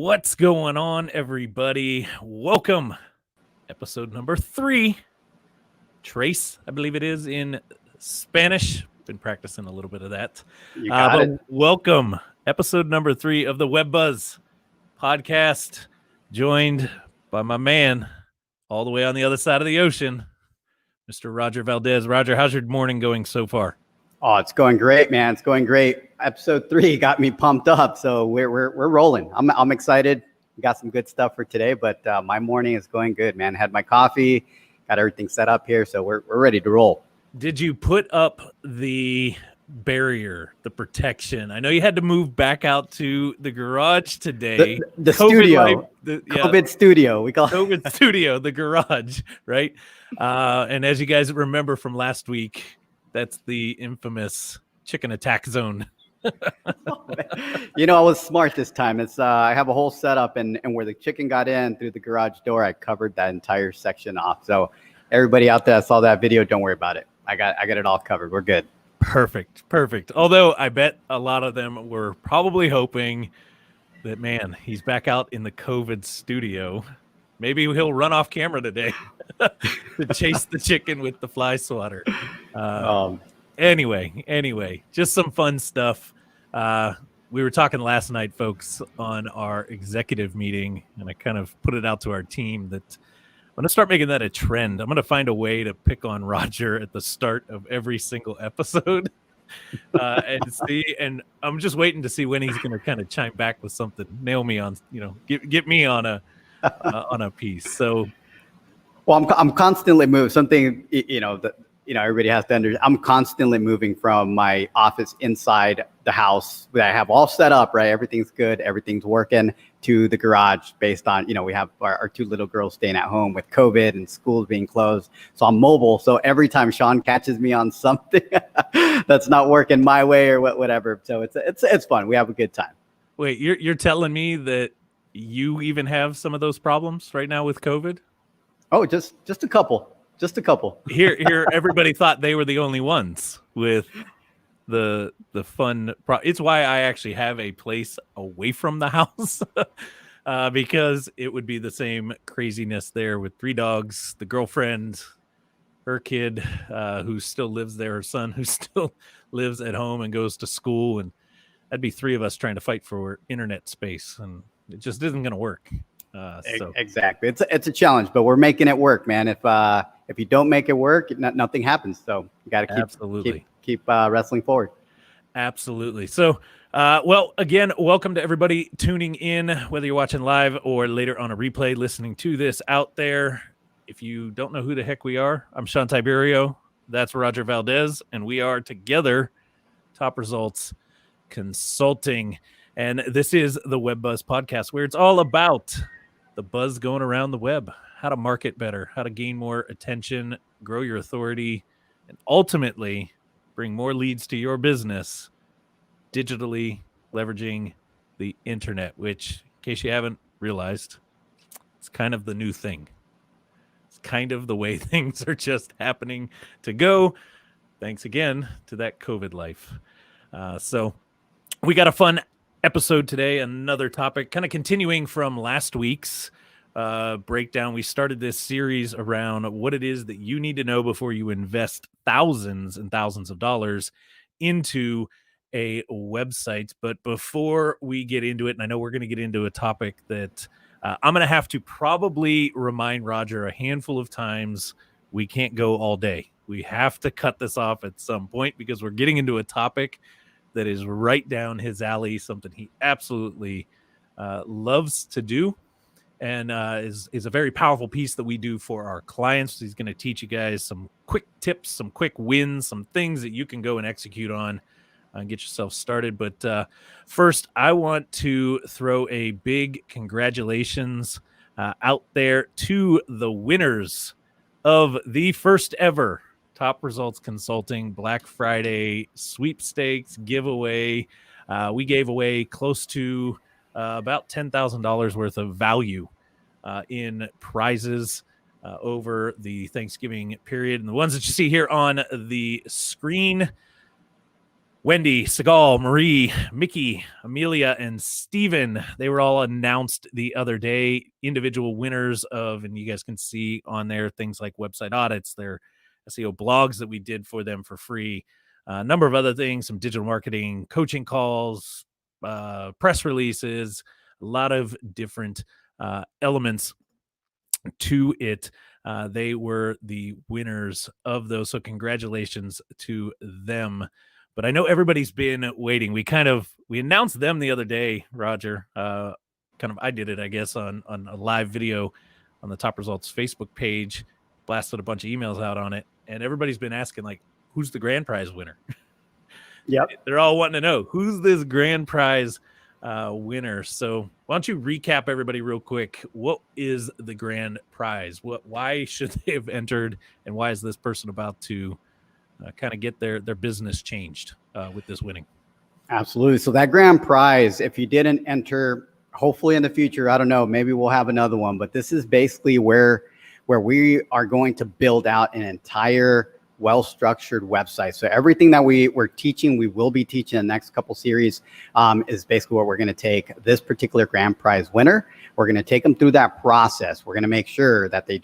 What's going on, everybody? Welcome. Episode number 3. Trace, I believe it is in Spanish. Been practicing a little bit of that. You got it. Welcome. Episode number 3 of the WebBuzz podcast. Joined by my man all the way on the other side of the ocean, Mr. Roger Valdez. Roger, how's your morning going so far? Oh, it's going great, man. It's going great. Episode 3 got me pumped up, so we're rolling. I'm excited. We got some good stuff for today, but my morning is going good, man. Had my coffee, got everything set up here, so we're ready to roll. Did you put up the barrier, the protection? I know you had to move back out to the garage today. The studio, COVID studio. We call it COVID studio, the garage, right? And as you guys remember from last week, that's the infamous chicken attack zone. You know, I was smart this time. It's I have a whole setup, and where the chicken got in through the garage door, I covered that entire section off. So everybody out there that saw that video, don't worry about it. I got it all covered. We're good. Perfect. Although I bet a lot of them were probably hoping that, man, he's back out in the COVID studio. Maybe he'll run off camera today to chase the chicken with the fly swatter. Anyway, just some fun stuff. We were talking last night, folks, on our executive meeting, and I kind of put it out to our team that I'm going to start making that a trend. I'm going to find a way to pick on Roger at the start of every single episode and I'm just waiting to see when he's going to kind of chime back with something, nail me on, get me on a piece. So, well, I'm constantly moving something, everybody has to understand. I'm constantly moving from my office inside the house that I have all set up, right? Everything's good. Everything's working, to the garage based on, we have our 2 little girls staying at home with COVID and schools being closed. So I'm mobile. So every time Sean catches me on something that's not working my way or whatever. So it's fun. We have a good time. Wait, you're telling me that you even have some of those problems right now with COVID? Oh, just a couple. Just a couple. Here, everybody thought they were the only ones with the fun. It's why I actually have a place away from the house because it would be the same craziness there with 3 dogs, the girlfriend, her kid who still lives there, her son who still lives at home and goes to school, and that'd be 3 of us trying to fight for internet space, and it just isn't going to work. Exactly. It's a challenge, but we're making it work, man. If you don't make it work, nothing happens. So you got to keep wrestling forward. Absolutely. So, well, again, welcome to everybody tuning in, whether you're watching live or later on a replay, listening to this out there. If you don't know who the heck we are, I'm Sean Tiberio. That's Roger Valdez, and we are together Top Results Consulting. And this is the WebBuzz podcast, where it's all about the buzz going around the web, how to market better, how to gain more attention, grow your authority, and ultimately bring more leads to your business digitally, leveraging the internet, which, in case you haven't realized, it's kind of the new thing. It's kind of the way things are just happening to go. Thanks again to that COVID life. So we got a fun episode today, another topic, kind of continuing from last week's breakdown. We started this series around what it is that you need to know before you invest thousands and thousands of dollars into a website. But before we get into it, and I know we're going to get into a topic that I'm going to have to probably remind Roger a handful of times, we can't go all day. We have to cut this off at some point because we're getting into a topic that is right down his alley, something he absolutely loves to do, and is a very powerful piece that we do for our clients. He's going to teach you guys some quick tips, some quick wins, some things that you can go and execute on and get yourself started. But first, I want to throw a big congratulations out there to the winners of the first ever Top Results Consulting Black Friday Sweepstakes giveaway. We gave away close to about $10,000 worth of value in prizes over the Thanksgiving period. And the ones that you see here on the screen, Wendy, Segal, Marie, Mickey, Amelia, and Steven. They were all announced the other day, individual winners of, and you guys can see on there things like website audits, their SEO blogs that we did for them for free, a number of other things, some digital marketing, coaching calls, press releases, a lot of different elements to it. They were the winners of those. So congratulations to them. But I know everybody's been waiting. We announced them the other day, Roger. I did it, I guess, on a live video on the Top Results Facebook page, blasted a bunch of emails out on it. And everybody's been asking, like, who's the grand prize winner? Yep. They're all wanting to know, who's this grand prize winner. So why don't you recap everybody real quick? What is the grand prize? Why should they have entered, and why is this person about to kind of get their business changed with this winning? Absolutely. So that grand prize, if you didn't enter, hopefully in the future, I don't know, maybe we'll have another one, but this is basically where we are going to build out an entire well-structured website. So everything that we're teaching, we will be teaching in the next couple series, is basically what we're going to take this particular grand prize winner. We're going to take them through that process. We're going to make sure that they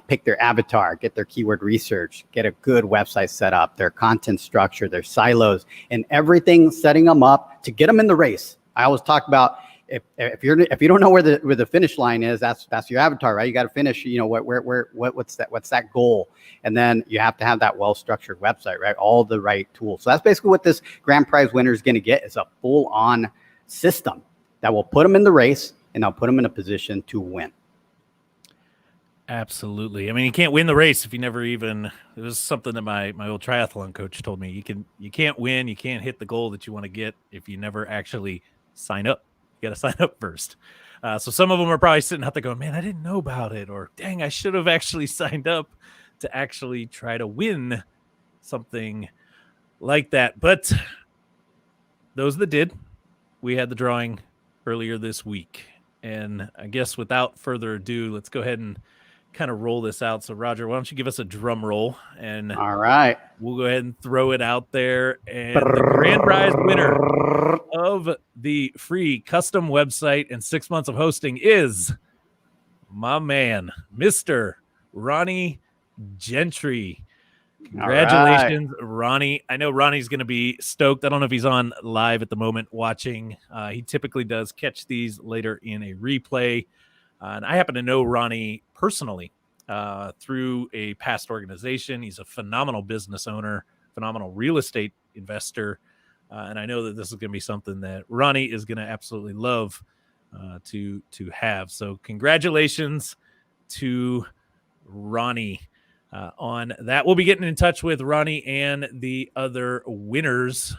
pick their avatar, get their keyword research, get a good website set up, their content structure, their silos, and everything, setting them up to get them in the race. I always talk about, if you don't know where the finish line is, that's your avatar, right? You got to finish, what's that goal? And then you have to have that well-structured website, right? All the right tools. So that's basically what this grand prize winner is going to get, is a full-on system that will put them in the race, and I'll put them in a position to win. Absolutely. I mean, you can't win the race if you never even, it was something that my old triathlon coach told me. You can't win, you can't hit the goal that you want to get if you never actually sign up. You got to sign up first. So some of them are probably sitting out there going, man, I didn't know about it. Or dang, I should have actually signed up to actually try to win something like that. But those that did, we had the drawing earlier this week. And I guess without further ado, let's go ahead and kind of roll this out. So Roger, why don't you give us a drum roll, and all right, we'll go ahead and throw it out there. And the grand prize winner of the free custom website and 6 months of hosting is my man, Mr. Ronnie Gentry. Congratulations, right, Ronnie. I know Ronnie's going to be stoked. I don't know if he's on live at the moment watching. He typically does catch these later in a replay. And I happen to know Ronnie personally through a past organization. He's a phenomenal business owner, phenomenal real estate investor. And I know that this is going to be something that Ronnie is going to absolutely love to have. So congratulations to Ronnie on that. We'll be getting in touch with Ronnie and the other winners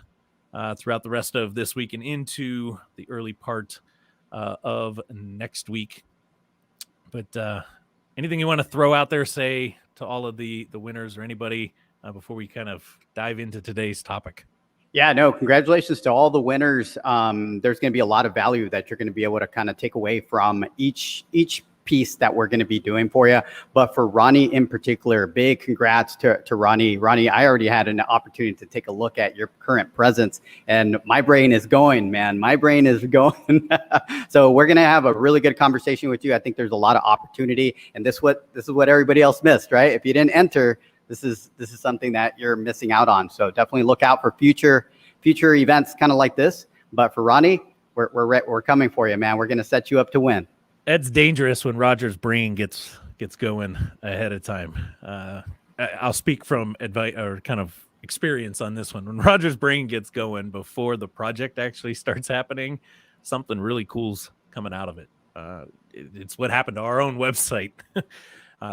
throughout the rest of this week and into the early part of next week. But anything you want to throw out there, say to all of the winners or anybody before we kind of dive into today's topic? Yeah, no, congratulations to all the winners. There's going to be a lot of value that you're going to be able to kind of take away from each piece that we're going to be doing for you. But for Ronnie in particular, big congrats to Ronnie. Ronnie, I already had an opportunity to take a look at your current presence, and my brain is going, man. My brain is going. So we're going to have a really good conversation with you. I think there's a lot of opportunity, and this is what everybody else missed, right? If you didn't enter, this is something that you're missing out on. So definitely look out for future events kind of like this. But for Ronnie, we're coming for you, man. We're going to set you up to win. That's dangerous when Roger's brain gets going ahead of time. I'll speak from advice or kind of experience on this one. When Roger's brain gets going before the project actually starts happening, something really cool's coming out of it. It's what happened to our own website.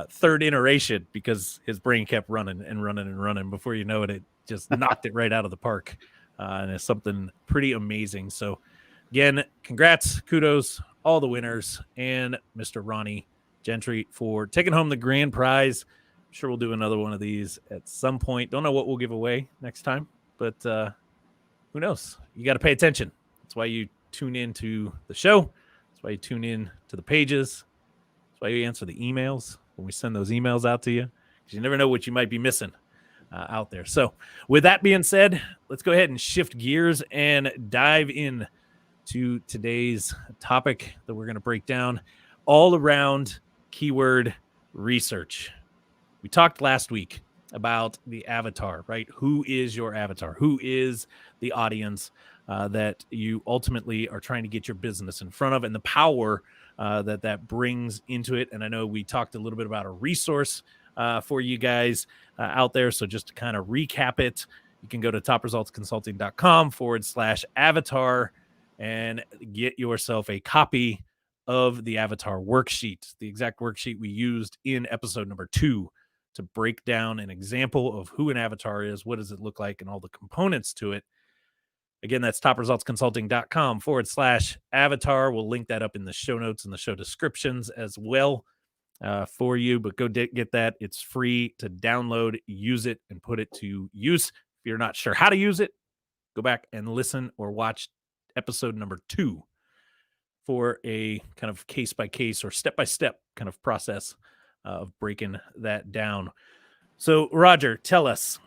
Third iteration, because his brain kept running and running and running. Before you know it, it just knocked it right out of the park. And it's something pretty amazing. So again, congrats, kudos, all the winners, and Mr. Ronnie Gentry for taking home the grand prize. I'm sure we'll do another one of these at some point. Don't know what we'll give away next time, but who knows? You got to pay attention. That's why you tune in to the show. That's why you tune in to the pages. That's why you answer the emails when we send those emails out to you, because you never know what you might be missing out there. So with that being said, let's go ahead and shift gears and dive in to today's topic that we're going to break down all around keyword research. We talked last week about the avatar, right? Who is your avatar? Who is the audience that you ultimately are trying to get your business in front of, and the power that brings into it. And I know we talked a little bit about a resource for you guys out there. So just to kind of recap it, you can go to topresultsconsulting.com/avatar and get yourself a copy of the avatar worksheet, the exact worksheet we used in episode number 2 to break down an example of who an avatar is, what does it look like, and all the components to it. Again, that's topresultsconsulting.com/avatar. We'll link that up in the show notes and the show descriptions as well for you, but go get that. It's free to download, use it, and put it to use. If you're not sure how to use it, go back and listen or watch episode number 2 for a kind of case-by-case or step-by-step kind of process of breaking that down. So, Roger, tell us,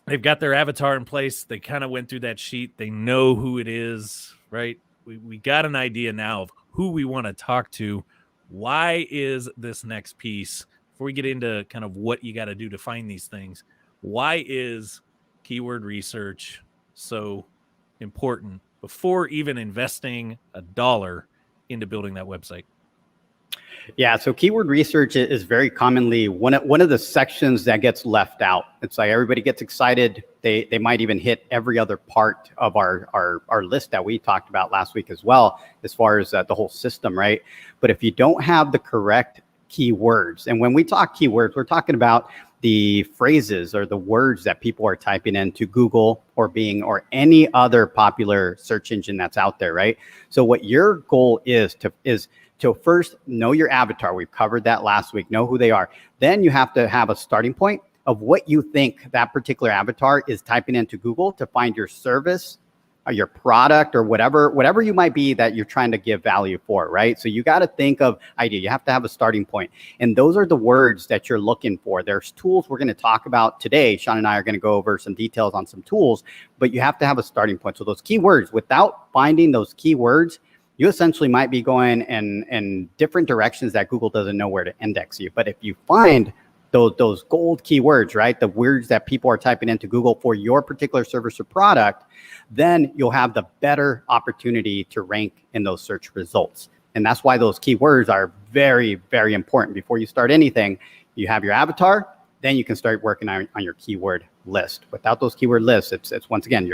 they've got their avatar in place. They kind of went through that sheet. They know who it is, right? We got an idea now of who we want to talk to. Why is this next piece, before we get into kind of what you got to do to find these things, why is keyword research so important before even investing $1 into building that website? Yeah, so keyword research is very commonly one of the sections that gets left out. It's like everybody gets excited. They might even hit every other part of our list that we talked about last week as well, as far as the whole system, right? But if you don't have the correct keywords, and when we talk keywords, we're talking about the phrases or the words that people are typing into Google or Bing or any other popular search engine that's out there, right? So what your goal is to first know your avatar. We've covered that last week. Know who they are. Then you have to have a starting point of what you think that particular avatar is typing into Google to find your service or your product or whatever you might be that you're trying to give value for, right? So you got to think of idea. You have to have a starting point. And those are the words that you're looking for. There's tools we're going to talk about today. Sean and I are going to go over some details on some tools, but you have to have a starting point. So those keywords, without finding those keywords, you essentially might be going in different directions that Google doesn't know where to index you. But if you find those gold keywords, right, the words that people are typing into Google for your particular service or product, then you'll have the better opportunity to rank in those search results. And that's why those keywords are very, very important. Before you start anything, you have your avatar, then you can start working on your keyword list. Without those keyword lists, it's once again,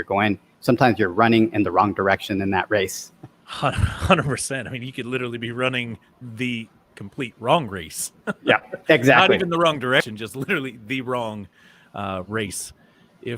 sometimes you're running in the wrong direction in that race. 100%. I mean, you could literally be running the complete wrong race. Yeah, exactly. Not even the wrong direction, just literally the wrong race.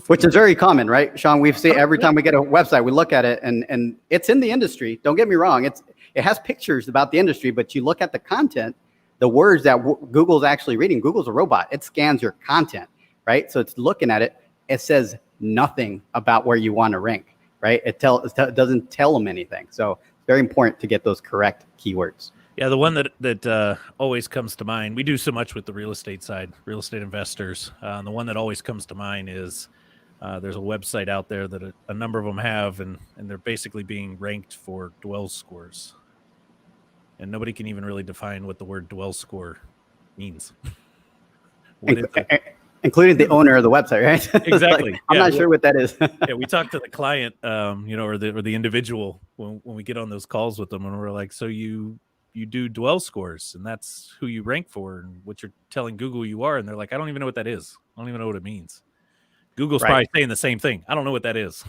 Which is very common, right, Sean? We've seen every time we get a website, we look at it and it's in the industry. Don't get me wrong. It has pictures about the industry, but you look at the content, the words that Google's actually reading. Google's a robot. It scans your content, right? So it's looking at it. It says nothing about where you want to rank, right? It doesn't tell them anything. So it's very important to get those correct keywords. Yeah, the one that always comes to mind, we do so much with the real estate side, real estate investors. And the one that always comes to mind is there's a website out there that a number of them have, and they're basically being ranked for dwell scores. And nobody can even really define what the word dwell score means. Including the owner of the website, right? Exactly. I'm not sure what that is. Yeah, we talk to the client, or the individual when we get on those calls with them, and we're like, so you do dwell scores, and that's who you rank for, and what you're telling Google you are, and they're like, I don't even know what that is. I don't even know what it means. Google's probably saying the same thing. I don't know what that is.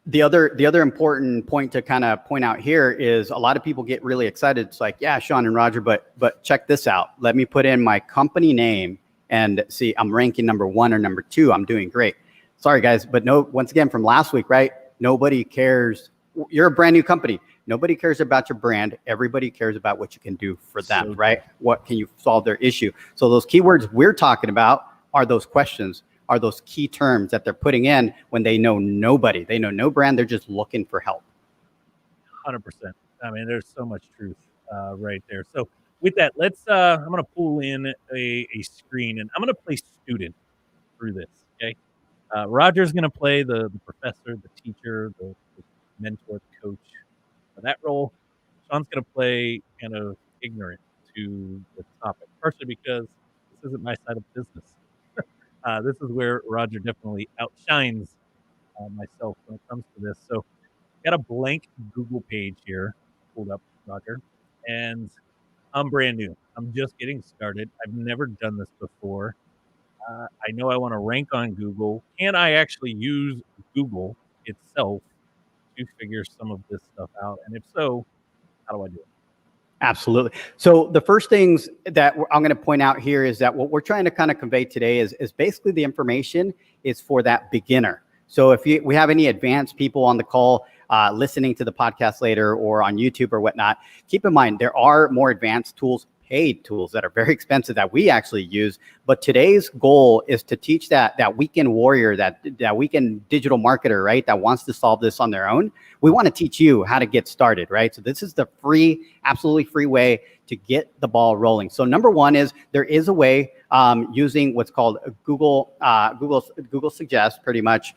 The other important point to kind of point out here is a lot of people get really excited. It's like, yeah, Sean and Roger, but check this out. Let me put in my company name and see, I'm ranking number 1 or number 2. I'm doing great. Sorry, guys, but no. Once again, from last week, right? Nobody cares. You're a brand new company. Nobody cares about your brand. Everybody cares about what you can do for them, right? What can you solve their issue? So those keywords we're talking about are those questions, are those key terms that they're putting in when they know nobody. They know no brand. They're just looking for help. 100%. I mean, there's so much truth right there. So with that, let's I'm going to pull in a screen, and I'm going to play student through this. Okay. Roger's going to play the professor, the teacher, the mentor, the coach for that role. Sean's going to play kind of ignorant to the topic, partially because this isn't my side of business. This is where Roger definitely outshines myself when it comes to this. So, got a blank Google page here pulled up, Roger, and I'm brand new. I'm just getting started. I've never done this before. I know I want to rank on Google. Can I actually use Google itself to figure some of this stuff out? And if so, how do I do it? Absolutely. So the first things that I'm going to point out here is that what we're trying to kind of convey today is basically the information is for that beginner. So if we have any advanced people on the call listening to the podcast later or on YouTube or whatnot, keep in mind there are more advanced tools, paid tools that are very expensive that we actually use. But today's goal is to teach that weekend warrior, that weekend digital marketer, right, that wants to solve this on their own. We want to teach you how to get started, right? So this is the free, absolutely free way to get the ball rolling. So number one is there is a way using what's called Google Suggest, pretty much.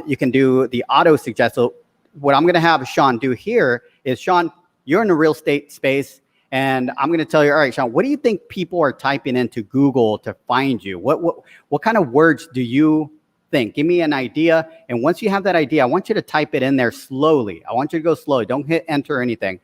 You can do the AutoSuggest. So what I'm going to have Sean do here is, Sean, you're in the real estate space. And I'm going to tell you, all right, Sean, what do you think people are typing into Google to find you? What kind of words do you think? Give me an idea. And once you have that idea, I want you to type it in there slowly. I want you to go slowly. Don't hit enter or anything.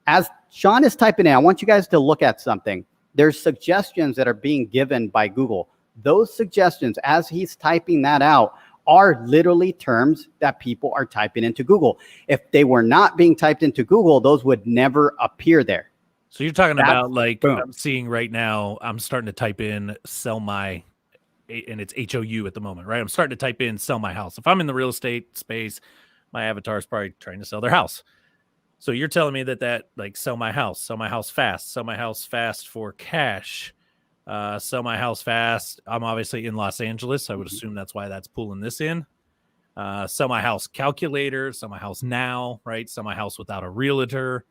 As Sean is typing in, I want you guys to look at something. There's suggestions that are being given by Google. Those suggestions, as he's typing that out, are literally terms that people are typing into Google. If they were not being typed into Google, those would never appear there. So you're talking about, like, boom. I'm seeing right now, I'm starting to type in sell my, and it's HOU at the moment, right? I'm starting to type in sell my house. If I'm in the real estate space, my avatar is probably trying to sell their house. So you're telling me that like sell my house fast, sell my house fast for cash, sell my house fast. I'm obviously in Los Angeles. I would assume that's why that's pulling this in. Sell my house calculator, sell my house now, right? Sell my house without a realtor.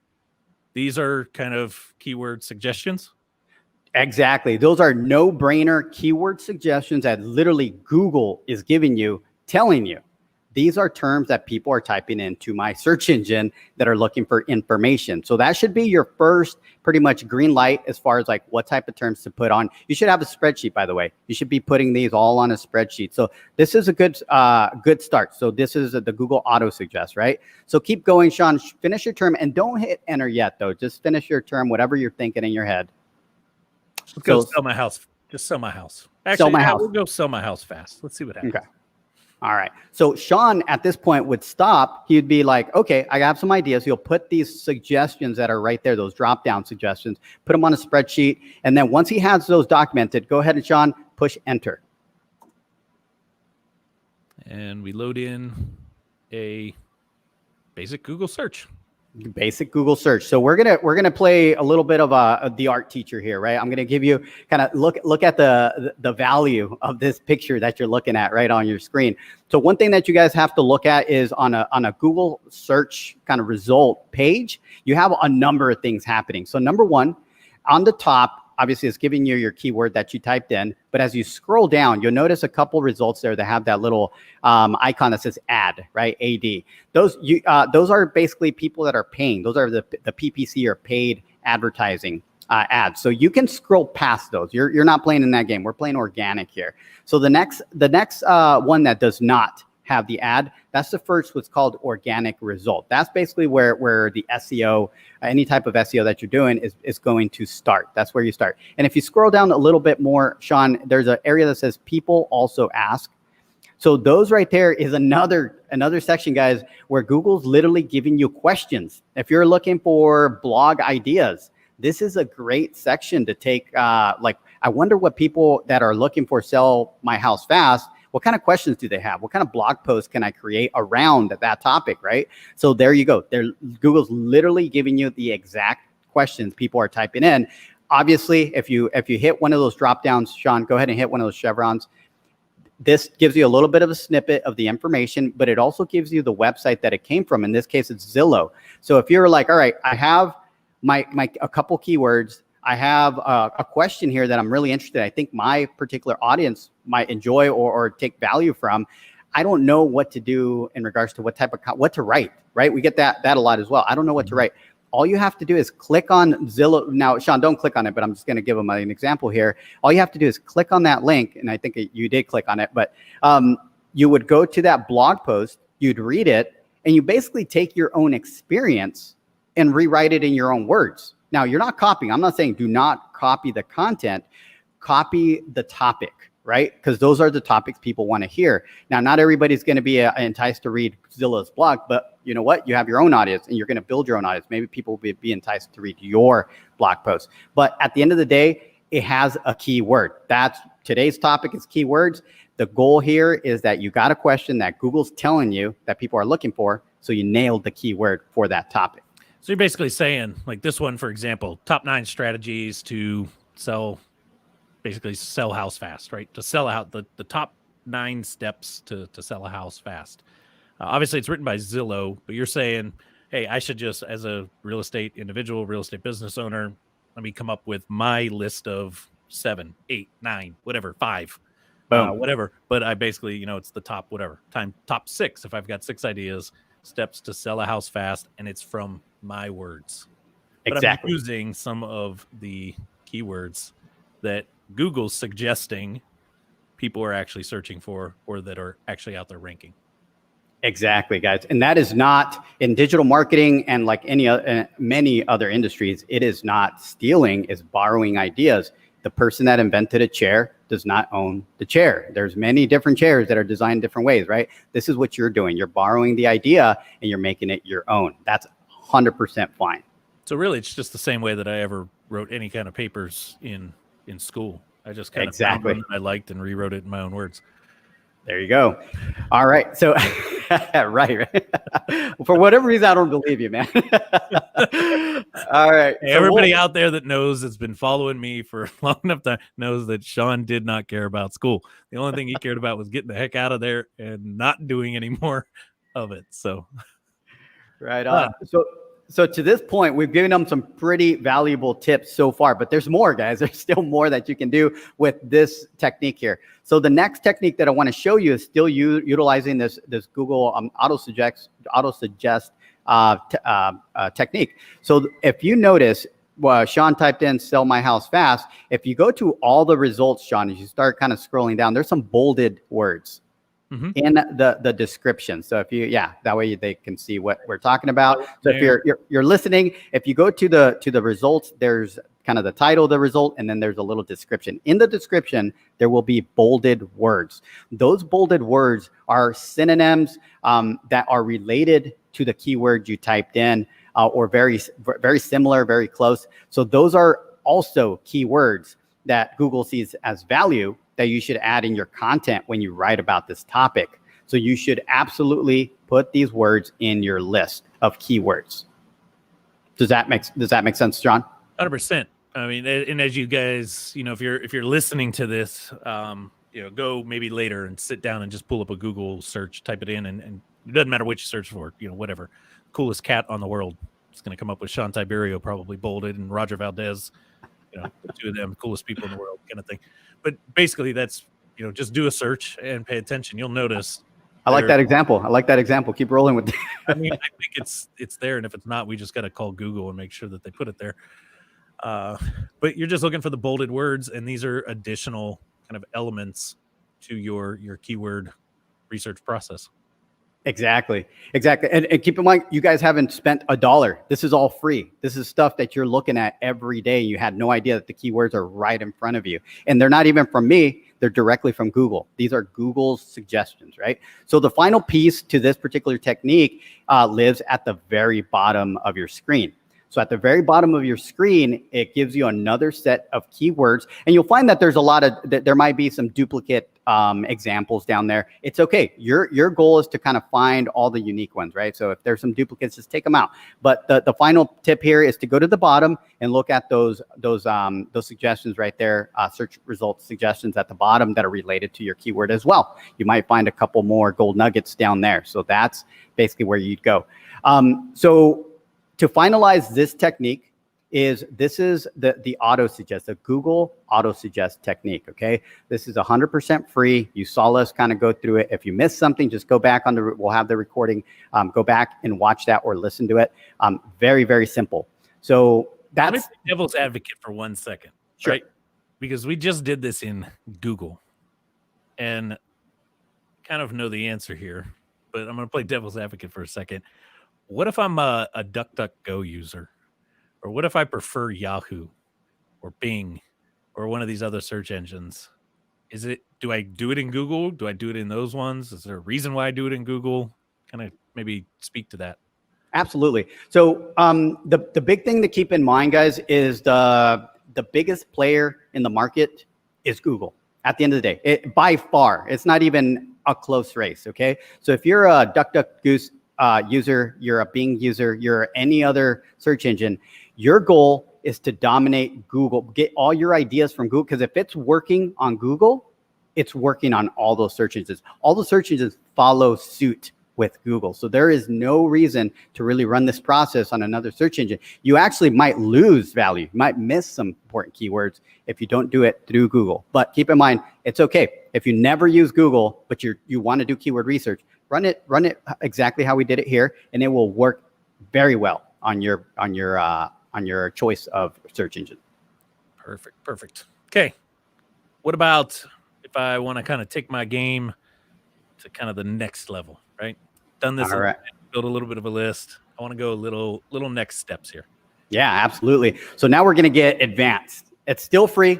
These are kind of keyword suggestions. Exactly. Those are no-brainer keyword suggestions that literally Google is giving you, telling you. These are terms that people are typing into my search engine that are looking for information. So that should be your first pretty much green light as far as like what type of terms to put on. You should have a spreadsheet, by the way. You should be putting these all on a spreadsheet. So this is a good start. So this is the Google AutoSuggest, right? So keep going, Sean. Finish your term and don't hit enter yet, though. Just finish your term, whatever you're thinking in your head. Let's go sell my house. Just sell my house. Actually, sell my house. We'll go sell my house fast. Let's see what happens. Okay. All right. So Sean at this point would stop. He'd be like, okay, I have some ideas. He'll put these suggestions that are right there, those drop down suggestions, put them on a spreadsheet. And then once he has those documented, go ahead and Sean, push enter. And we load in a basic Google search. Basic Google search. So we're gonna play a little bit of the art teacher here, right? I'm gonna give you kind of look at the value of this picture that you're looking at right on your screen. So one thing that you guys have to look at is on a Google search kind of result page, you have a number of things happening. So number one, on the top, obviously it's giving you your keyword that you typed in, but as you scroll down, you'll notice a couple results there that have that little icon that says ad, right? AD. Those are basically people that are paying. Those are the PPC or paid advertising ads. So you can scroll past those. You're not playing in that game. We're playing organic here. So the next one that does not have the ad, that's the first what's called organic result. That's basically where the SEO, any type of SEO that you're doing is going to start. That's where you start. And if you scroll down a little bit more, Sean, there's an area that says people also ask. So those right there is another section, guys, where Google's literally giving you questions. If you're looking for blog ideas, this is a great section to take. Like, I wonder what people that are looking for sell my house fast, what kind of questions do they have? What kind of blog posts can I create around that topic, right? So there you go. Google's literally giving you the exact questions people are typing in. Obviously, if you hit one of those drop downs, Sean, go ahead and hit one of those chevrons. This gives you a little bit of a snippet of the information, but it also gives you the website that it came from. In this case, it's Zillow. So if you're like, all right, I have a couple keywords. I have a question here that I'm really interested in. I think my particular audience might enjoy or take value from. I don't know what to do in regards to what to write, right? We get that a lot as well. I don't know what to write. All you have to do is click on Zillow. Now, Sean, don't click on it, but I'm just going to give them an example here. All you have to do is click on that link, and I think you did click on it, but you would go to that blog post, you'd read it, and you basically take your own experience and rewrite it in your own words. Now, you're not copying. I'm not saying do not copy the content, copy the topic, right? Because those are the topics people want to hear. Now, not everybody's going to be enticed to read Zillow's blog, but you know what? You have your own audience and you're going to build your own audience. Maybe people will be enticed to read your blog post. But at the end of the day, it has a keyword. That's today's topic is keywords. The goal here is that you got a question that Google's telling you that people are looking for, so you nailed the keyword for that topic. So you're basically saying, like this one, for example, top 9 strategies to sell house fast, right? To sell out the top 9 steps to sell a house fast. Obviously, it's written by Zillow, but you're saying, hey, I should just, as a real estate individual, real estate business owner, let me come up with my list of 7, 8, 9, whatever, 5, whatever. But I basically, it's the top, top 6. If I've got 6 ideas, steps to sell a house fast, and it's from my words. But Exactly. I'm using some of the keywords that Google's suggesting people are actually searching for or that are actually out there ranking. Exactly, guys. And that is not in digital marketing and like many other industries. It is not stealing, it's borrowing ideas. The person that invented a chair does not own the chair. There's many different chairs that are designed different ways, right? This is what you're doing. You're borrowing the idea and you're making it your own. That's 100% fine. So really, it's just the same way that I ever wrote any kind of papers in school. I just kind of found one that I liked and rewrote it in my own words. There you go. All right. So, right. For whatever reason, I don't believe you, man. All right. Hey, everybody out there that knows that's been following me for long enough time knows that Sean did not care about school. The only thing he cared about was getting the heck out of there and not doing any more of it. So, right on. So to this point, we've given them some pretty valuable tips so far, but there's more, guys. There's still more that you can do with this technique here. So the next technique that I want to show you is still utilizing this Google AutoSuggest technique. So if you notice, Sean typed in "sell my house fast." If you go to all the results, Sean, as you start kind of scrolling down, there's some bolded words in the description. So if that way they can see what we're talking about. So if you're listening, if you go to the results, there's kind of the title of the result, and then there's a little description. In the description, there will be bolded words. Those bolded words are synonyms that are related to the keyword you typed in, or very, very similar, very close. So those are also keywords that Google sees as value that you should add in your content when you write about this topic. So you should absolutely put these words in your list of keywords. Does that make sense, John? 100%. I mean, and as you guys, if you're listening to this, go maybe later and sit down and just pull up a Google search, type it in, and it doesn't matter what you search for, whatever. Coolest cat on the world. It's going to come up with Sean Tiberio, probably bolded, and Roger Valdez, the 2 of them, coolest people in the world kind of thing. But basically that's, just do a search and pay attention. You'll notice. I like that example. Keep rolling with that. I mean, I think it's there. And if it's not, we just got to call Google and make sure that they put it there. But you're just looking for the bolded words, and these are additional kind of elements to your keyword research process. Exactly. And keep in mind, you guys haven't spent $1. This is all free. This is stuff that you're looking at every day. You had no idea that the keywords are right in front of you. And they're not even from me. They're directly from Google. These are Google's suggestions, right? So the final piece to this particular technique lives at the very bottom of your screen. So at the very bottom of your screen, it gives you another set of keywords, and you'll find that there's there might be some duplicate examples down there. It's okay. Your goal is to kind of find all the unique ones, right? So if there's some duplicates, just take them out. But the final tip here is to go to the bottom and look at those suggestions right there, search results suggestions at the bottom that are related to your keyword as well. You might find a couple more gold nuggets down there. So that's basically where you'd go. So to finalize this technique, is this is the AutoSuggest, the Google AutoSuggest technique, okay? This is 100% free. You saw us kind of go through it. If you missed something, just go back we'll have the recording, go back and watch that or listen to it. Very, very simple. So that's— Let me play devil's advocate for 1 second, sure. right? Because we just did this in Google and kind of know the answer here, but I'm going to play devil's advocate for a second. What if I'm a DuckDuckGo user? Or what if I prefer Yahoo or Bing or one of these other search engines? Do I do it in Google? Do I do it in those ones? Is there a reason why I do it in Google? Kind of maybe speak to that. Absolutely. So the big thing to keep in mind, guys, is the biggest player in the market is Google. At the end of the day, by far, it's not even a close race. Okay. So if you're a DuckDuckGo user, you're a Bing user, you're any other search engine, your goal is to dominate Google, get all your ideas from Google. Because if it's working on Google, it's working on all those search engines. All the search engines follow suit with Google. So there is no reason to really run this process on another search engine. You actually might lose value. You might miss some important keywords if you don't do it through Google. But keep in mind, it's okay. If you never use Google, but you want to do keyword research, run it exactly how we did it here, and it will work very well on your choice of search engine. Perfect. Okay. What about if I want to kind of take my game to kind of the next level, right? Done this, All right. Build a little bit of a list. I want to go a little next steps here. Yeah, absolutely. So now we're going to get advanced. It's still free.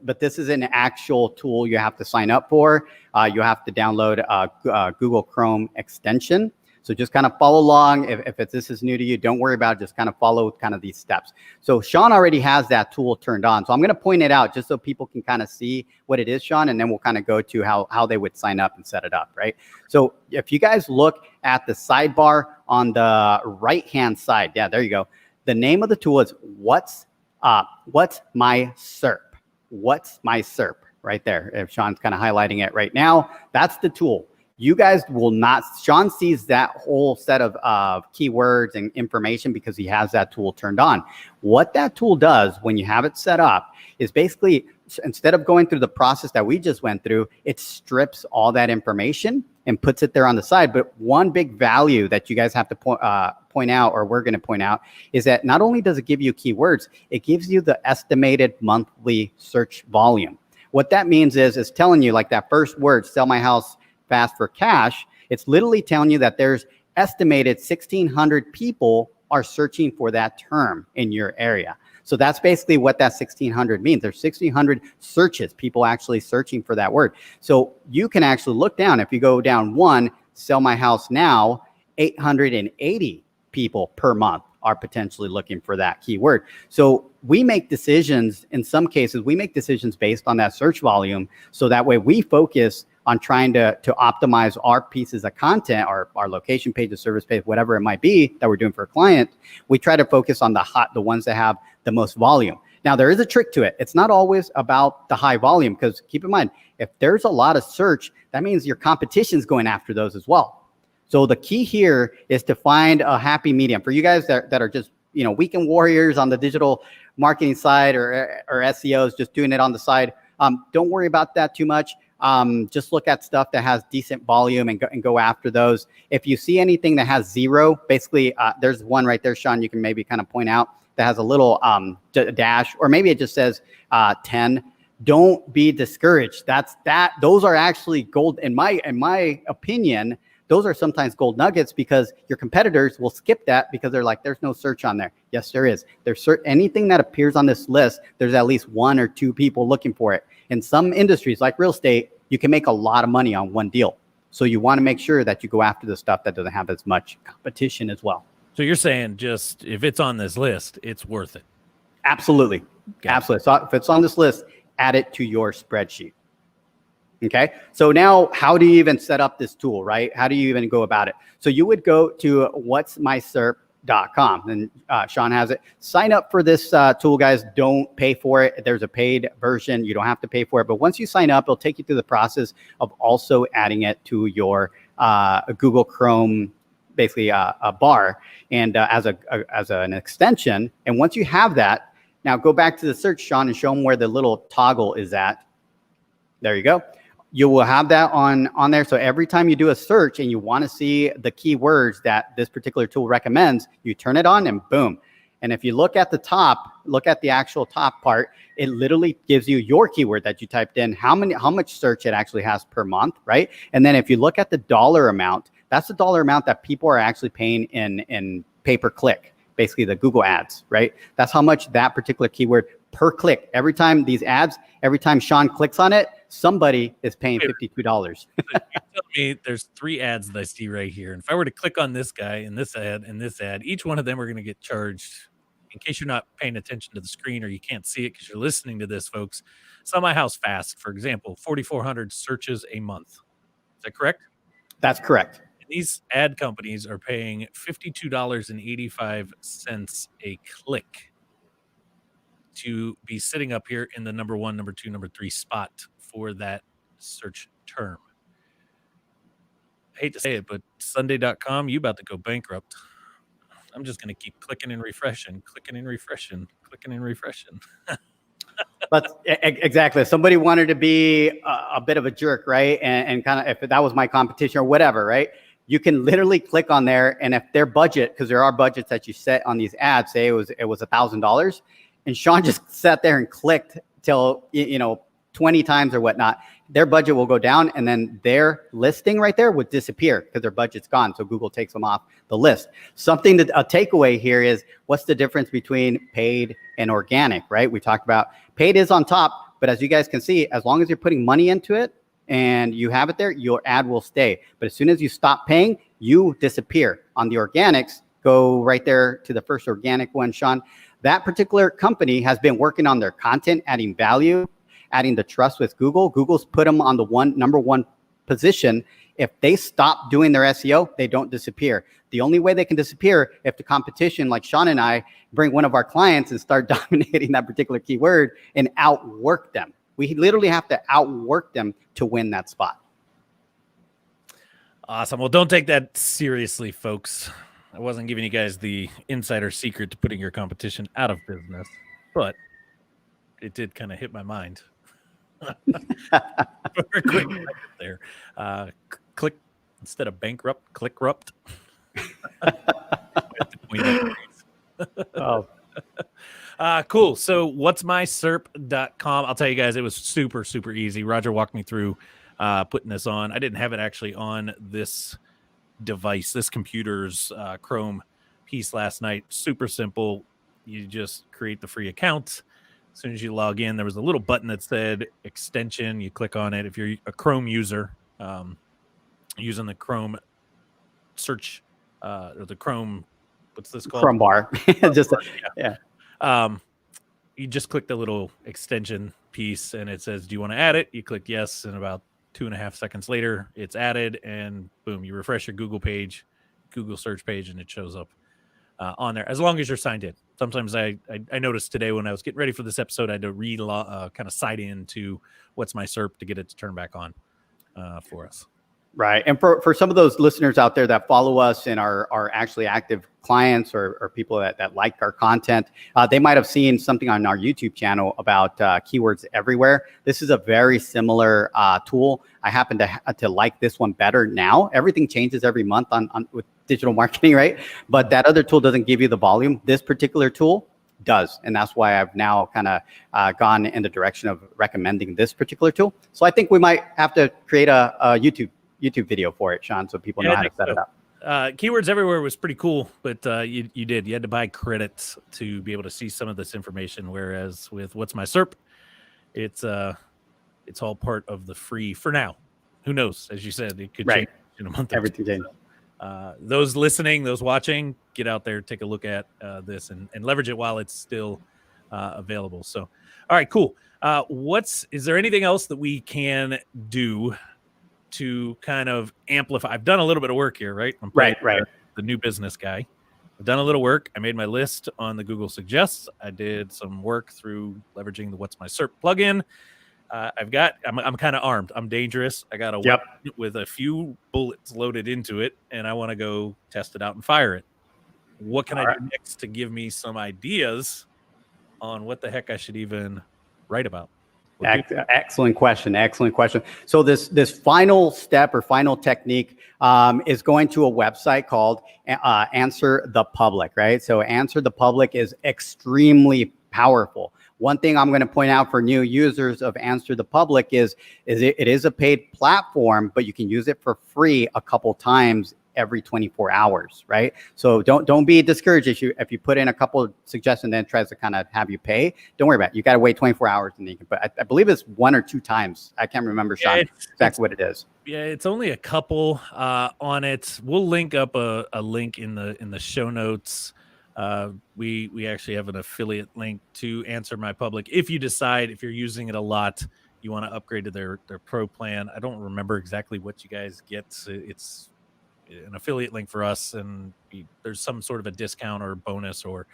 But this is an actual tool you have to sign up for. You have to download a Google Chrome extension. So just kind of follow along. If this is new to you, don't worry about it. Just kind of follow kind of these steps. So Sean already has that tool turned on. So I'm going to point it out just so people can kind of see what it is, Sean, and then we'll kind of go to how they would sign up and set it up, right? So if you guys look at the sidebar on the right-hand side, yeah, there you go. The name of the tool is What's My SERP? What's My SERP? Right there. If Sean's kind of highlighting it right now, that's the tool. You guys will not— Sean sees that whole set of keywords and information because he has that tool turned on. What that tool does when you have it set up is basically, instead of going through the process that we just went through, it strips all that information and puts it there on the side. But one big value that you guys have to point out, or we're going to point out, is that not only does it give you keywords, it gives you the estimated monthly search volume. What that means is it's telling you, like that first word, sell my house fast for cash, it's literally telling you that there's estimated 1,600 people are searching for that term in your area. So that's basically what that 1,600 means. There's 1,600 searches, people actually searching for that word. So you can actually look down. If you go down one, sell my house now, 880 people per month are potentially looking for that keyword. So we make decisions, in some cases, we make decisions based on that search volume. So that way we focus on trying to optimize our pieces of content, our location page, the service page, whatever it might be that we're doing for a client. We try to focus on the ones that have the most volume. Now, there is a trick to it. It's not always about the high volume, because keep in mind, if there's a lot of search, that means your competition's going after those as well. So the key here is to find a happy medium. For you guys that are just, weekend warriors on the digital marketing side or SEOs, just doing it on the side, don't worry about that too much. Just look at stuff that has decent volume and go after those. If you see anything that has zero, basically, there's one right there, Sean, you can maybe kind of point out that has a little dash, or maybe it just says 10. Don't be discouraged. Those are actually gold. In my opinion, those are sometimes gold nuggets, because your competitors will skip that because they're like, there's no search on there. Yes, there is. Anything that appears on this list, there's at least one or two people looking for it. In some industries like real estate, you can make a lot of money on one deal. So you want to make sure that you go after the stuff that doesn't have as much competition as well. So you're saying just if it's on this list, it's worth it? Absolutely. Absolutely. So if it's on this list, add it to your spreadsheet. Okay. So now how do you even set up this tool, right? How do you even go about it? So you would go to whatsmyserp.com, and Sean has it. Sign up for this tool, guys. Don't pay for it. There's a paid version. You don't have to pay for it. But once you sign up, it'll take you through the process of also adding it to your Google Chrome basically a bar and as an extension. And once you have that, now go back to the search, Sean, and show them where the little toggle is at. There you go. You will have that on there. So every time you do a search and you want to see the keywords that this particular tool recommends, you turn it on and boom. And if you look at the top, look at the actual top part, it literally gives you your keyword that you typed in, how much search it actually has per month, right? And then if you look at the dollar amount, that's the dollar amount that people are actually paying in pay-per-click, basically the Google ads, right? That's how much that particular keyword per click. Every time these ads, every time Sean clicks on it, somebody is paying $52. You tell me there's 3 ads that I see right here. And if I were to click on this guy and this ad, each one of them are going to get charged. In case you're not paying attention to the screen or you can't see it because you're listening to this, folks. Sell My House Fast, for example, 4,400 searches a month. Is that correct? That's correct. And these ad companies are paying $52.85 a click to be sitting up here in the number 1, number 2, number 3 spot for that search term. I hate to say it, but Sunday.com, you about to go bankrupt. I'm just going to keep clicking and refreshing, clicking and refreshing, clicking and refreshing. But exactly. If somebody wanted to be a bit of a jerk, right? And kind of, if that was my competition or whatever, right? You can literally click on there, and if their budget, because there are budgets that you set on these ads, say it was $1,000, and Sean just sat there and clicked till 20 times or whatnot, their budget will go down, and then their listing right there would disappear because their budget's gone. So Google takes them off the list. A takeaway here is, what's the difference between paid and organic, right? We talked about paid is on top, but as you guys can see, as long as you're putting money into it and you have it there, your ad will stay. But as soon as you stop paying, you disappear. On the organics, go right there to the first organic one, Sean. That particular company has been working on their content, adding value, adding the trust with Google. Google's put them on the number one position. If they stop doing their SEO, they don't disappear. The only way they can disappear if the competition, like Sean and I, bring one of our clients and start dominating that particular keyword and outwork them. We literally have to outwork them to win that spot. Awesome. Well, don't take that seriously, folks. I wasn't giving you guys the insider secret to putting your competition out of business, but it did kind of hit my mind. For a quick second there. Click instead of bankrupt, clickrupt. Oh. Cool. So what'smyserp.com. I'll tell you guys, it was super, super easy. Roger walked me through putting this on. I didn't have it actually on this device, this computer's Chrome piece last night. Super simple. You just create the free account. As soon as you log in, there was a little button that said extension. You click on it. If you're a Chrome user, using the Chrome search or the Chrome, what's this called? Chrome bar. Yeah. You just click the little extension piece and it says, do you want to add it? You click yes. And about 2.5 seconds later, it's added, and boom, you refresh your Google page, Google search page, and it shows up on there as long as you're signed in. Sometimes I noticed today when I was getting ready for this episode, I had to kind of sign in to What's My SERP to get it to turn back on for us. Right. And for some of those listeners out there that follow us and are actually active clients or people that like our content, they might have seen something on our YouTube channel about keywords everywhere. This is a very similar tool. I happen to like this one better now. Everything changes every month on with digital marketing, right? But that other tool doesn't give you the volume. This particular tool does. And that's why I've now kind of gone in the direction of recommending this particular tool. So I think we might have to create a YouTube video for it, Sean, so people know how to set it up. Keywords Everywhere was pretty cool, but you had to buy credits to be able to see some of this information. Whereas with What's My SERP, it's all part of the free for now. Who knows? As you said, it could change in a month. Everything changes. Those listening, those watching, get out there, take a look at this and leverage it while it's still available. So, all right, cool. Is there anything else that we can do to kind of amplify? I've done a little bit of work here, right? I'm right. The new business guy. I've done a little work. I made my list on the Google Suggests. I did some work through leveraging the What's My SERP plugin. I'm kind of armed. I'm dangerous. I got a Yep. weapon with a few bullets loaded into it, and I want to go test it out and fire it. What can All I right. do next to give me some ideas on what the heck I should even write about? Or do? Excellent question. Excellent question. So this final step or final technique is going to a website called Answer the Public, right? So Answer the Public is extremely powerful. One thing I'm going to point out for new users of Answer the Public is it is a paid platform, but you can use it for free a couple times every 24 hours, right? So don't be discouraged if you put in a couple of suggestions and then tries to kind of have you pay. Don't worry about it. You got to wait 24 hours and then you can. But I believe it's 1 or 2 times. I can't remember, Sean, exactly what it is. Yeah, it's only a couple on it. We'll link up a link in the show notes. We actually have an affiliate link to Answer My Public. If you decide, if you're using it a lot, you want to upgrade to their pro plan. I don't remember exactly what you guys get. It's an affiliate link for us, and there's some sort of a discount or bonus or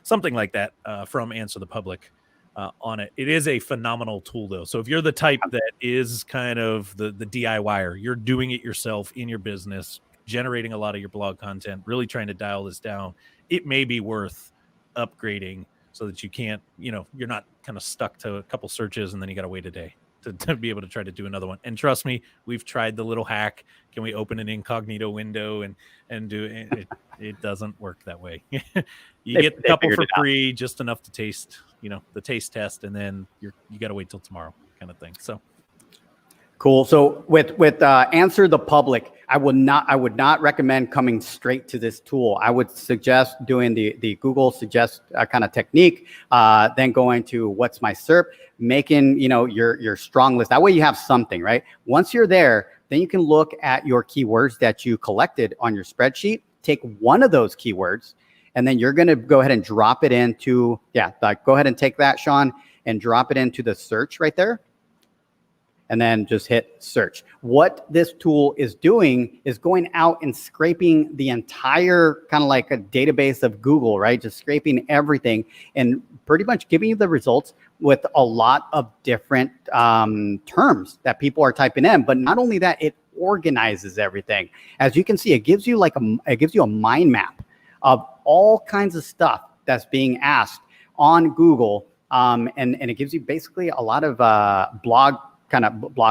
something like that from Answer the Public on it. It is a phenomenal tool, though. So if you're the type that is kind of the DIYer, you're doing it yourself in your business, generating a lot of your blog content, really trying to dial this down, it may be worth upgrading so that you can't, you're not kind of stuck to a couple searches and then you got to wait a day to be able to try to do another one. And trust me, we've tried the little hack. Can we open an incognito window and do it? It doesn't work that way. You get a couple for free, just enough to taste, the taste test, and then you got to wait till tomorrow, kind of thing. So cool. So with Answer the Public, I would not recommend coming straight to this tool. I would suggest doing the Google suggest kind of technique, then going to what's my SERP, making your strong list. That way you have something, right? Once you're there, then you can look at your keywords that you collected on your spreadsheet. Take one of those keywords, and then you're going to go ahead and drop it into go ahead and take that, Sean, and drop it into the search right there. And then just hit search. What this tool is doing is going out and scraping the entire kind of like a database of Google, right? Just scraping everything and pretty much giving you the results with a lot of different terms that people are typing in. But not only that, it organizes everything. As you can see, it gives you a mind map of all kinds of stuff that's being asked on Google, and it gives you basically a lot of blog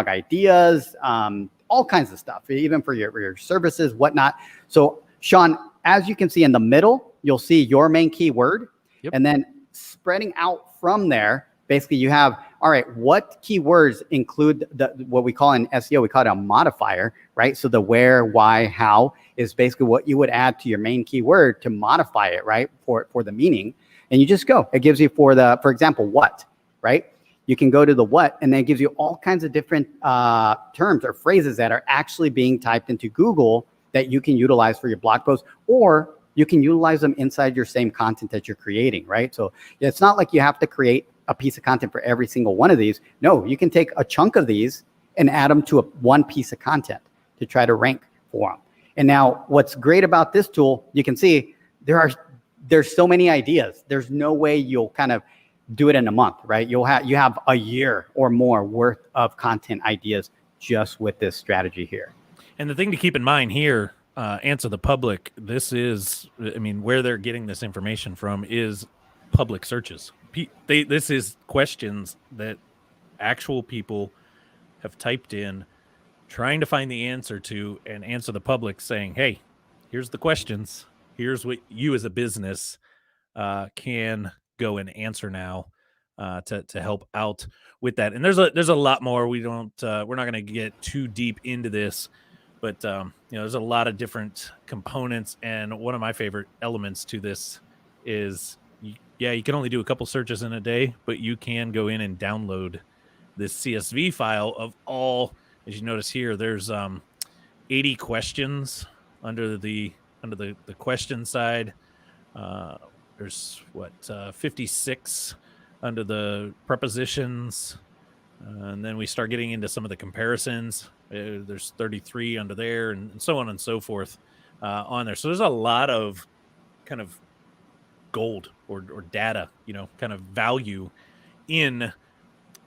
ideas, all kinds of stuff, even for your services, whatnot. So, Sean, as you can see in the middle, you'll see your main keyword. Yep. And then spreading out from there, basically you have, all right, what keywords include what we call in SEO, we call it a modifier, right? So the where, why, how is basically what you would add to your main keyword to modify it, right? For the meaning. And you just go, it gives you for example, what, right? You can go to the what, and then it gives you all kinds of different terms or phrases that are actually being typed into Google that you can utilize for your blog post, or you can utilize them inside your same content that you're creating, right? So it's not like you have to create a piece of content for every single one of these. No, you can take a chunk of these and add them to one piece of content to try to rank for them. And now what's great about this tool, you can see there's so many ideas. There's no way you'll kind of do it in a month, right? You have a year or more worth of content ideas just with this strategy here. And the thing to keep in mind here, Answer the Public, this is, where they're getting this information from is public searches. This is questions that actual people have typed in, trying to find the answer to, and Answer the Public saying, hey, here's the questions. Here's what you as a business can go and answer now to help out with that. And there's a lot more. We're not going to get too deep into this, but there's a lot of different components. And one of my favorite elements to this is, you can only do a couple searches in a day, but you can go in and download this CSV file of all. As you notice here, there's 80 questions under the question side. There's 56 under the prepositions, and then we start getting into some of the comparisons. There's 33 under there, and so on and so forth on there. So there's a lot of kind of gold or data, kind of value in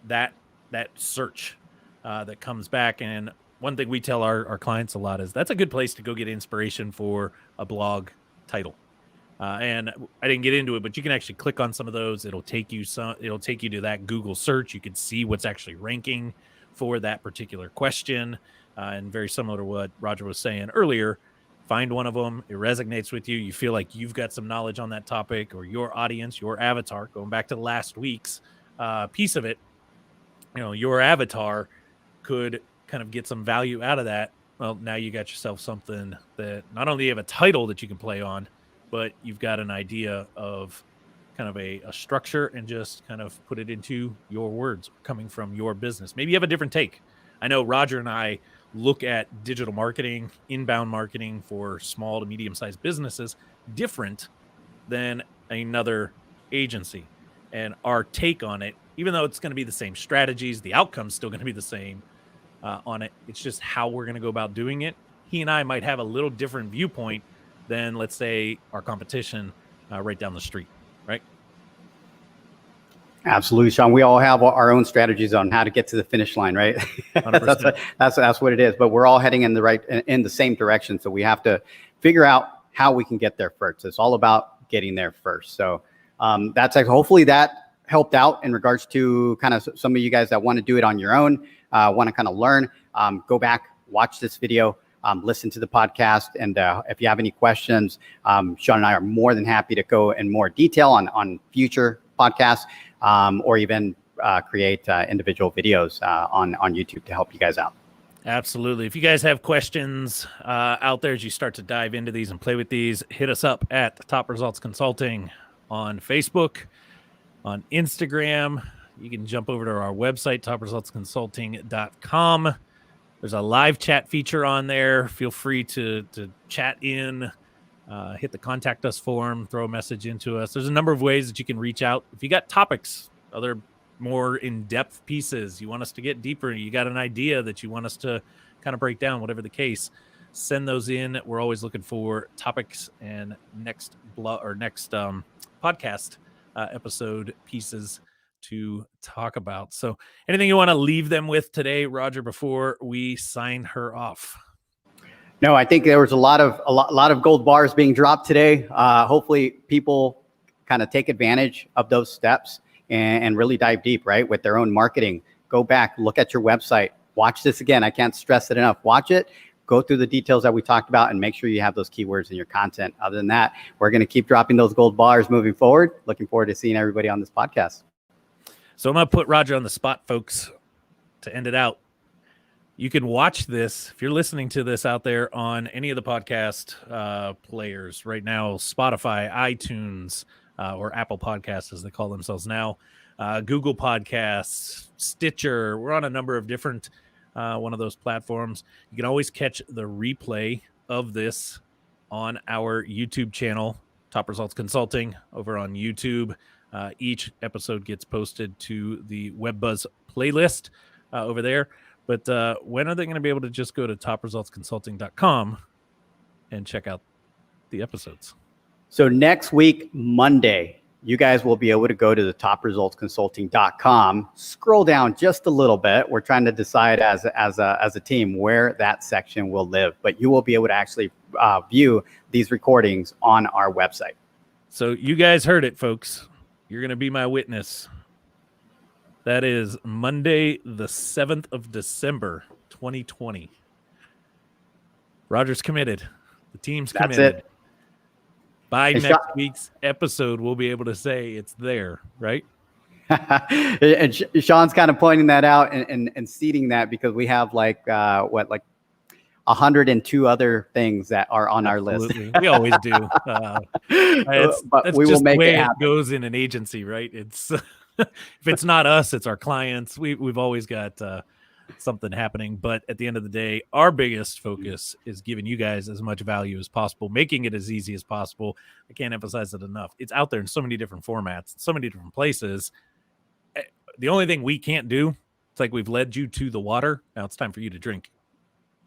that that search that comes back. And one thing we tell our clients a lot is that's a good place to go get inspiration for a blog title. And I didn't get into it, but you can actually click on some of those. It'll take you to that Google search. You can see what's actually ranking for that particular question. And very similar to what Roger was saying earlier, find one of them. It resonates with you. You feel like you've got some knowledge on that topic, or your audience, your avatar, going back to last week's piece of it, your avatar could kind of get some value out of that. Well, now you got yourself something that not only you have a title that you can play on, but you've got an idea of kind of a structure and just kind of put it into your words coming from your business. Maybe you have a different take. I know Roger and I look at digital marketing, inbound marketing for small to medium-sized businesses different than another agency. And our take on it, even though it's going to be the same strategies, the outcome's still going to be the same on it. It's just how we're going to go about doing it. He and I might have a little different viewpoint than, let's say, our competition right down the street, right? Absolutely, Sean. We all have our own strategies on how to get to the finish line, right? that's what it is. But we're all heading in the same direction. So we have to figure out how we can get there first. It's all about getting there first. So hopefully that helped out in regards to kind of some of you guys that want to do it on your own, want to kind of learn. Go back, watch this video. Listen to the podcast. And if you have any questions, Sean and I are more than happy to go in more detail on future podcasts, or even create individual videos on YouTube to help you guys out. Absolutely. If you guys have questions out there as you start to dive into these and play with these, hit us up at Top Results Consulting on Facebook, on Instagram. You can jump over to our website, topresultsconsulting.com. There's a live chat feature on there. Feel free to chat in, hit the contact us form, throw a message into us. There's a number of ways that you can reach out. If you got topics, other more in-depth pieces, you want us to get deeper, you got an idea that you want us to kind of break down, whatever the case, send those in. We're always looking for topics and next podcast episode pieces to talk about. So anything you want to leave them with today, Roger, before we sign her off? No, I think there was a lot of gold bars being dropped today. Hopefully people kind of take advantage of those steps and really dive deep, right, with their own marketing. Go back, look at your website, watch this again. I can't stress it enough. Watch it, go through the details that we talked about, and make sure you have those keywords in your content. Other than that, we're going to keep dropping those gold bars moving forward. Looking forward to seeing everybody on this podcast. So I'm going to put Roger on the spot, folks, to end it out. You can watch this, if you're listening to this out there on any of the podcast players right now, Spotify, iTunes, or Apple Podcasts, as they call themselves now, Google Podcasts, Stitcher. We're on a number of different one of those platforms. You can always catch the replay of this on our YouTube channel, Top Results Consulting, over on YouTube. Each episode gets posted to the WebBuzz playlist over there. But when are they going to be able to just go to topresultsconsulting.com and check out the episodes? So next week, Monday, you guys will be able to go to the topresultsconsulting.com, scroll down just a little bit. We're trying to decide as a team where that section will live, but you will be able to actually view these recordings on our website. So you guys heard it, folks. You're going to be my witness. That is Monday, the 7th of December, 2020. Roger's committed. The team's committed. That's it. By next week's episode, we'll be able to say it's there, right? And Sean's kind of pointing that out and seeding that because we have like 102 other things that are on our list. We always do. But we will make it happen. It goes in an agency, right? It's if it's not us, it's our clients. We've always got something happening. But at the end of the day, our biggest focus is giving you guys as much value as possible, making it as easy as possible. I can't emphasize it enough. It's out there in so many different formats, so many different places. The only thing we can't do, it's like we've led you to the water. Now it's time for you to drink.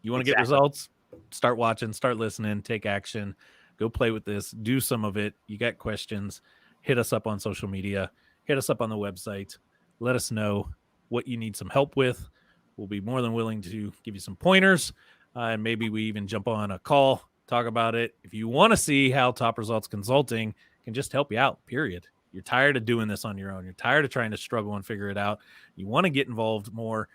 You want to get results? Start watching, start listening, take action, go play with this, do some of it. You got questions, hit us up on social media, hit us up on the website. Let us know. what you need some help with. We'll be more than willing to give you some pointers, and maybe we even jump on a call, talk about it. If you want to see how Top Results Consulting can just help you out, period. You're tired of doing this on your own. You're tired of trying to struggle and figure it out. You want to get involved more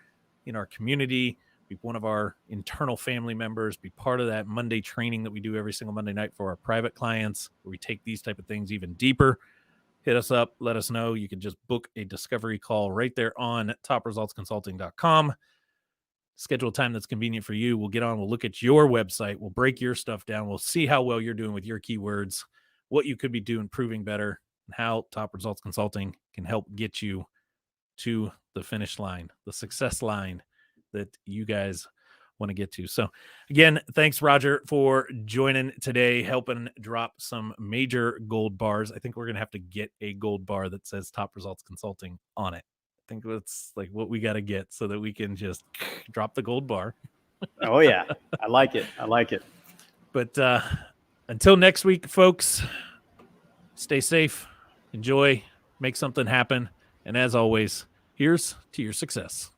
in our community, be one of our internal family members, be part of that Monday training that we do every single Monday night for our private clients, where we take these type of things even deeper. Hit us up. Let us know. You can just book a discovery call right there on topresultsconsulting.com. Schedule a time that's convenient for you. We'll get on. We'll look at your website. We'll break your stuff down. We'll see how well you're doing with your keywords, what you could be doing, proving better, and how Top Results Consulting can help get you to the finish line, the success line that you guys want to get to. So again, thanks, Roger, for joining today, helping drop some major gold bars. I think we're going to have to get a gold bar that says Top Results Consulting on it. I think that's like what we got to get so that we can just drop the gold bar. Oh yeah. I like it. I like it. But until next week, folks, stay safe, enjoy, make something happen. And as always, here's to your success.